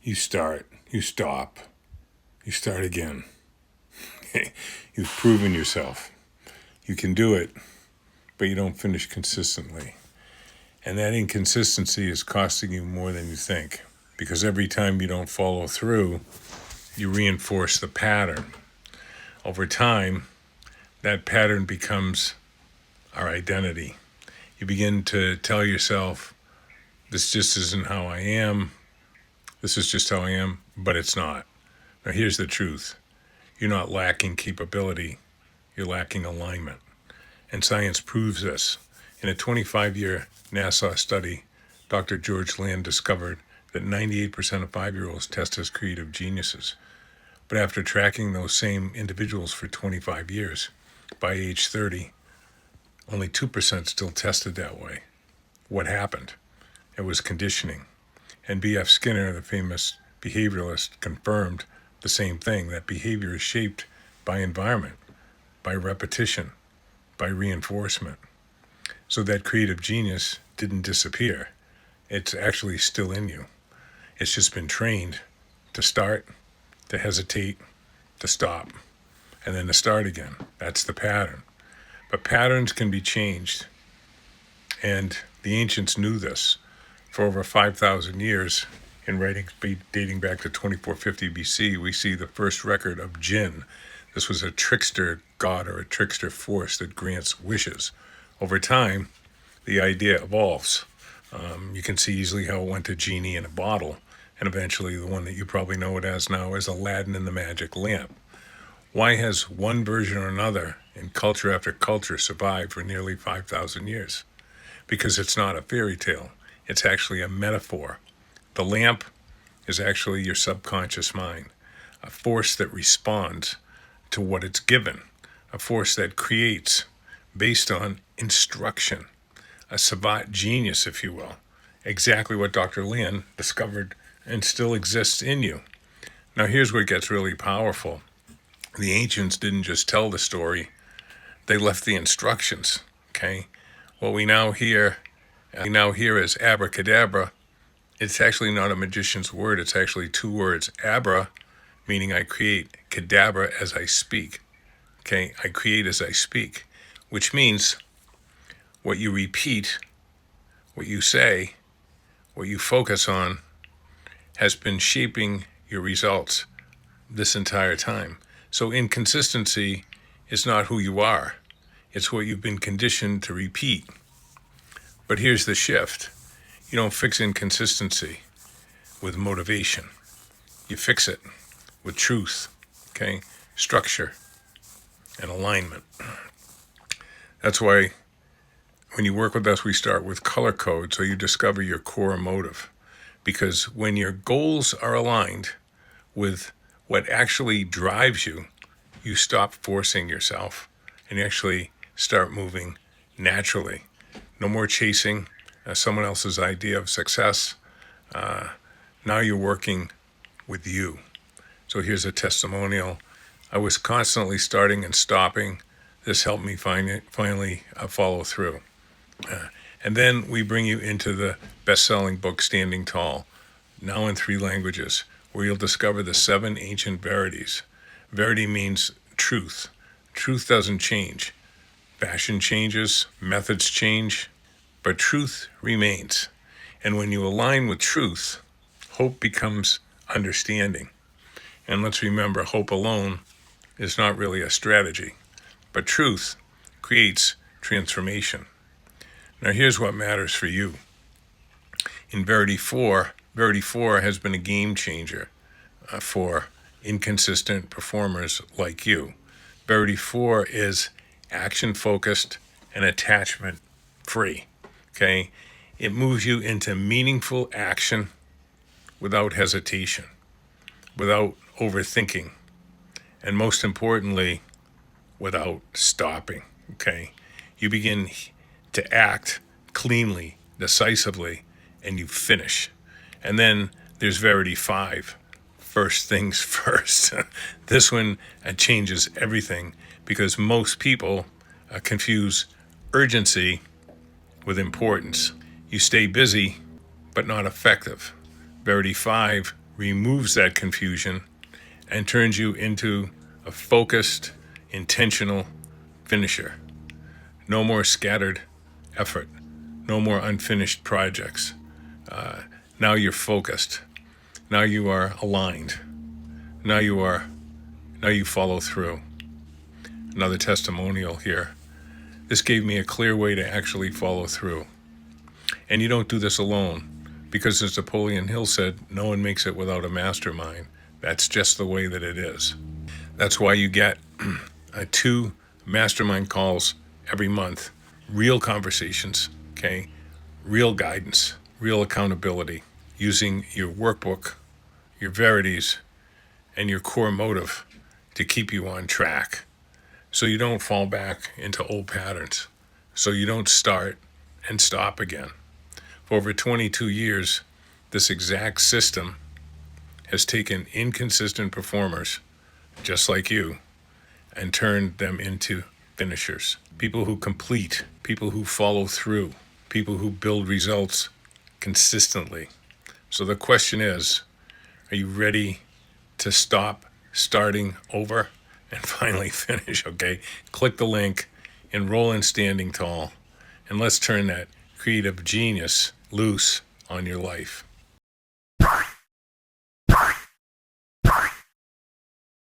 You start, you stop, you start again. You've proven yourself. You can do it, but you don't finish consistently. And that inconsistency is costing you more than you think, because every time you don't follow through, you reinforce the pattern. Over time, that pattern becomes our identity. You begin to tell yourself, this just isn't how I am. This is just how I am, but it's not. Now, here's the truth. You're not lacking capability. You're lacking alignment. And science proves this. In a 25-year NASA study, Dr. George Land discovered that 98% of 5-year-olds test as creative geniuses. But after tracking those same individuals for 25 years, by age 30, only 2% still tested that way. What happened? It was conditioning. And B.F. Skinner, the famous behavioralist, confirmed the same thing, that behavior is shaped by environment, by repetition, by reinforcement. So that creative genius didn't disappear. It's actually still in you. It's just been trained to start, to hesitate, to stop, and then to start again. That's the pattern. But patterns can be changed. And the ancients knew this. For over 5,000 years, in writings dating back to 2450 BC, we see the first record of jinn. This was a trickster god or a trickster force that grants wishes. Over time, the idea evolves. You can see easily how it went to genie in a bottle, and eventually the one that you probably know it as now is Aladdin and the Magic Lamp. Why has one version or another in culture after culture survived for nearly 5,000 years? Because it's not a fairy tale. It's actually a metaphor. The lamp is actually your subconscious mind, a force that responds to what it's given, a force that creates based on instruction, a savant genius, if you will, exactly what Dr. Land discovered and still exists in you. Now, here's where it gets really powerful. The ancients didn't just tell the story, they left the instructions, okay? What we now hear as abracadabra, it's actually not a magician's word. It's actually two words. Abra, meaning I create, cadabra, as I speak. Okay, I create as I speak, which means what you repeat, what you say, what you focus on has been shaping your results this entire time. So inconsistency is not who you are. It's what you've been conditioned to repeat. But here's the shift. You don't fix inconsistency with motivation. You fix it with truth, okay? Structure and alignment. That's why when you work with us, we start with color code so you discover your core motive. Because when your goals are aligned with what actually drives you, you stop forcing yourself and you actually start moving naturally. No more chasing someone else's idea of success. Now you're working with you. So here's a testimonial. I was constantly starting and stopping. This helped me finally follow through. And then we bring you into the best-selling book, Standing Tall, now in 3 languages, where you'll discover the 7 ancient verities. Verity means truth. Truth doesn't change. Fashion changes, methods change, but truth remains. And when you align with truth, hope becomes understanding. And let's remember, hope alone is not really a strategy, but truth creates transformation. Now here's what matters for you. In Verity 4 has been a game changer for inconsistent performers like you. Verity 4 is action-focused and attachment-free, okay? It moves you into meaningful action without hesitation, without overthinking, and most importantly, without stopping, okay? You begin to act cleanly, decisively, and you finish. And then there's Verity 5, first things first. This one changes everything because most people confuse urgency with importance. You stay busy, but not effective. Verity 5 removes that confusion and turns you into a focused, intentional finisher. No more scattered effort. No more unfinished projects. Now you're focused. Now you are aligned. Now you follow through. Another testimonial here. This gave me a clear way to actually follow through. And you don't do this alone, because as Napoleon Hill said, no one makes it without a mastermind. That's just the way that it is. That's why you get 2 mastermind calls every month. Real conversations, okay? Real guidance, real accountability, using your workbook, your verities, and your core motive to keep you on track, so you don't fall back into old patterns, so you don't start and stop again. For over 22 years, this exact system has taken inconsistent performers, just like you, and turned them into finishers. People who complete, people who follow through, people who build results consistently. So the question is, are you ready to stop starting over and finally finish? Okay, click the link, enroll in Standing Tall, and let's turn that creative genius loose on your life.